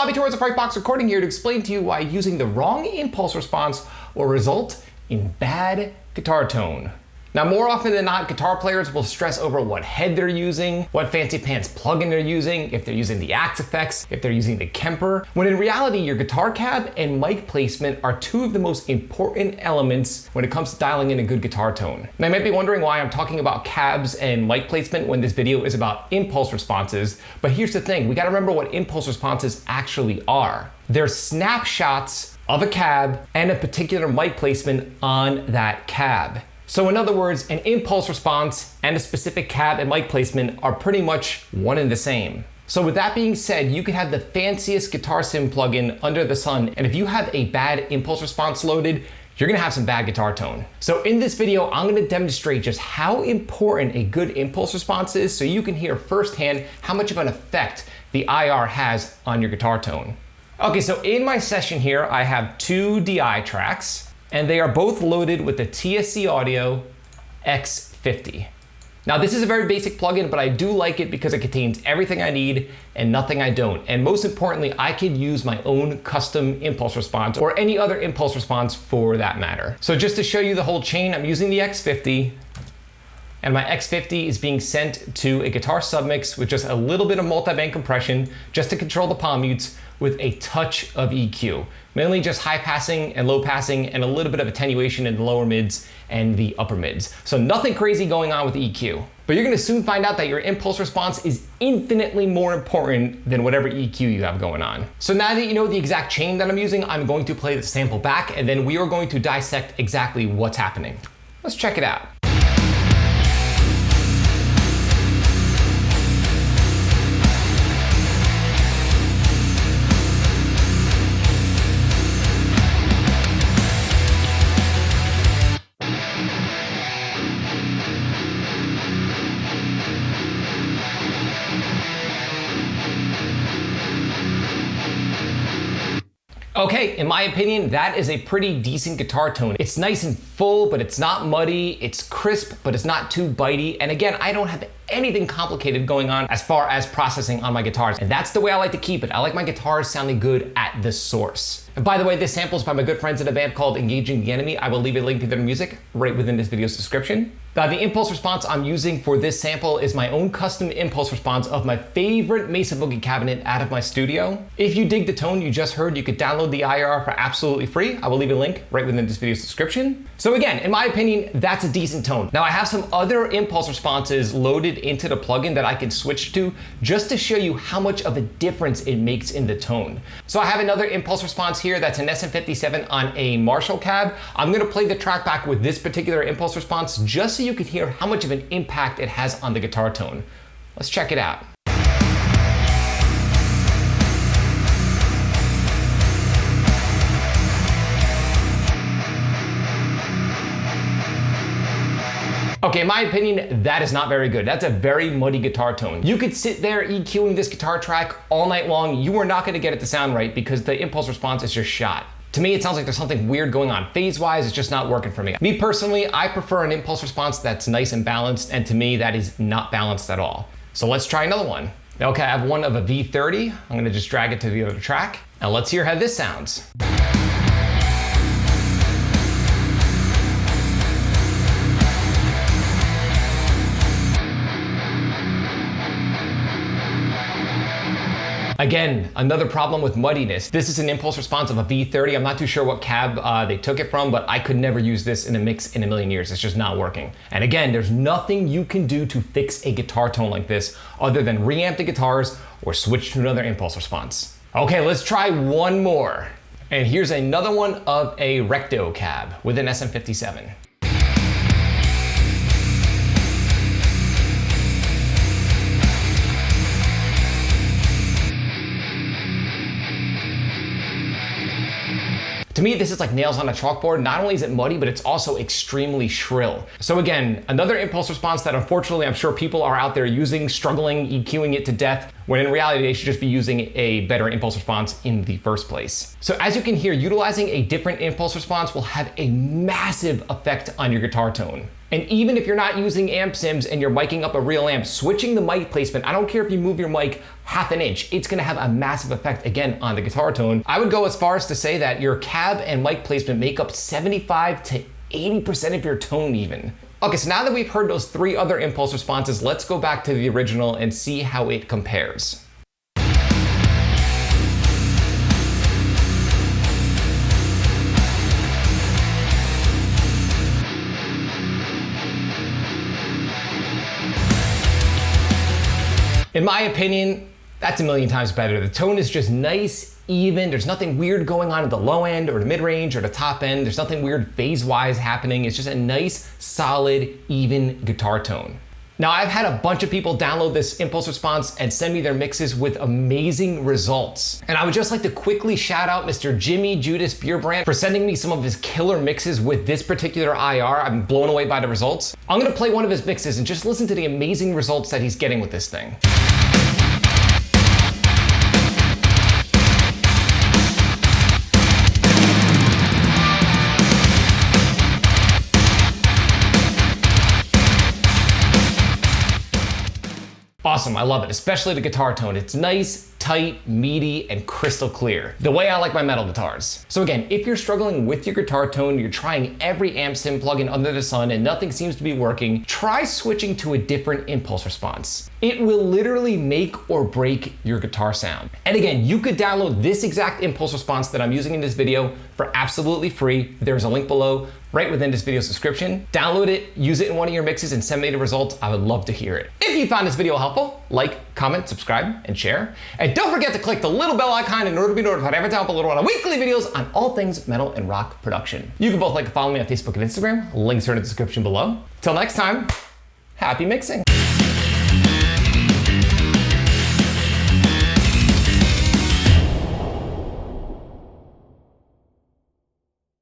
Bobby towards the Frightbox recording here to explain to you why using the wrong impulse response will result in bad guitar tone. Now, more often than not, guitar players will stress over what head they're using, what fancy pants plugin they're using, if they're using the Axe effects, if they're using the Kemper, when in reality, your guitar cab and mic placement are two of the most important elements when it comes to dialing in a good guitar tone. Now, you might be wondering why I'm talking about cabs and mic placement when this video is about impulse responses, but here's the thing, we gotta remember what impulse responses actually are. They're snapshots of a cab and a particular mic placement on that cab. So in other words, an impulse response and a specific cab and mic placement are pretty much one and the same. So with that being said, you could have the fanciest guitar sim plugin under the sun, and if you have a bad impulse response loaded, you're gonna have some bad guitar tone. So in this video, I'm gonna demonstrate just how important a good impulse response is so you can hear firsthand how much of an effect the IR has on your guitar tone. Okay, so in my session here, I have two DI tracks, and they are both loaded with the TSC Audio X50. Now this is a very basic plugin, but I do like it because it contains everything I need and nothing I don't. And most importantly, I could use my own custom impulse response or any other impulse response for that matter. So just to show you the whole chain, I'm using the X50, and my X50 is being sent to a guitar submix with just a little bit of multi-band compression just to control the palm mutes with a touch of EQ. Mainly just high passing and low passing and a little bit of attenuation in the lower mids and the upper mids. So nothing crazy going on with EQ. But you're gonna soon find out that your impulse response is infinitely more important than whatever EQ you have going on. So now that you know the exact chain that I'm using, I'm going to play the sample back and then we are going to dissect exactly what's happening. Let's check it out. Okay, in my opinion, that is a pretty decent guitar tone. It's nice and full, but it's not muddy. It's crisp, but it's not too bitey. And again, I don't have anything complicated going on as far as processing on my guitars. And that's the way I like to keep it. I like my guitars sounding good at the source. And by the way, this sample is by my good friends in a band called Engaging the Enemy. I will leave a link to their music right within this video's description. The impulse response I'm using for this sample is my own custom impulse response of my favorite Mesa Boogie cabinet out of my studio. If you dig the tone you just heard, you could download the IR for absolutely free. I will leave a link right within this video's description. So again, in my opinion, that's a decent tone. Now I have some other impulse responses loaded into the plugin that I can switch to just to show you how much of a difference it makes in the tone. So I have another impulse response here that's an SM57 on a Marshall cab. I'm gonna play the track back with this particular impulse response just so you can hear how much of an impact it has on the guitar tone. Let's check it out. Okay, in my opinion, that is not very good. That's a very muddy guitar tone. You could sit there EQing this guitar track all night long. You are not gonna get it to sound right because the impulse response is just shot. To me, it sounds like there's something weird going on. Phase-wise, it's just not working for me. Me personally, I prefer an impulse response that's nice and balanced, and to me, that is not balanced at all. So let's try another one. Okay, I have one of a V30. I'm gonna just drag it to the other track. Now let's hear how this sounds. Again, another problem with muddiness. This is an impulse response of a V30. I'm not too sure what cab they took it from, but I could never use this in a mix in a million years. It's just not working. And again, there's nothing you can do to fix a guitar tone like this other than reamp the guitars or switch to another impulse response. Okay, let's try one more. And here's another one of a Recto cab with an SM57. To me, this is like nails on a chalkboard. Not only is it muddy, but it's also extremely shrill. So again, another impulse response that unfortunately I'm sure people are out there using, struggling, EQing it to death when in reality they should just be using a better impulse response in the first place. So as you can hear, utilizing a different impulse response will have a massive effect on your guitar tone. And even if you're not using amp sims and you're miking up a real amp, switching the mic placement, I don't care if you move your mic half an inch, it's gonna have a massive effect again on the guitar tone. I would go as far as to say that your cab and mic placement make up 75 to 80% of your tone even. Okay, so now that we've heard those 3 other impulse responses, let's go back to the original and see how it compares. In my opinion, that's a million times better. The tone is just nice, even. There's nothing weird going on at the low end or the mid-range or the top end. There's nothing weird phase-wise happening. It's just a nice, solid, even guitar tone. Now, I've had a bunch of people download this impulse response and send me their mixes with amazing results. And I would just like to quickly shout out Mr. Jimmy Judas Beer Brand for sending me some of his killer mixes with this particular IR. I'm blown away by the results. I'm gonna play one of his mixes and just listen to the amazing results that he's getting with this thing. Awesome, I love it, especially the guitar tone. It's nice, tight, meaty, and crystal clear. The way I like my metal guitars. So again, if you're struggling with your guitar tone, you're trying every amp sim plugin under the sun and nothing seems to be working, try switching to a different impulse response. It will literally make or break your guitar sound. And again, you could download this exact impulse response that I'm using in this video for absolutely free. There's a link below right within this video's description. Download it, use it in one of your mixes, and send me the results. I would love to hear it. If you found this video helpful, like, comment, subscribe, and share. And don't forget to click the little bell icon in order to be notified every time I upload one of weekly videos on all things metal and rock production. You can both like and follow me on Facebook and Instagram. Links are in the description below. Till next time, happy mixing.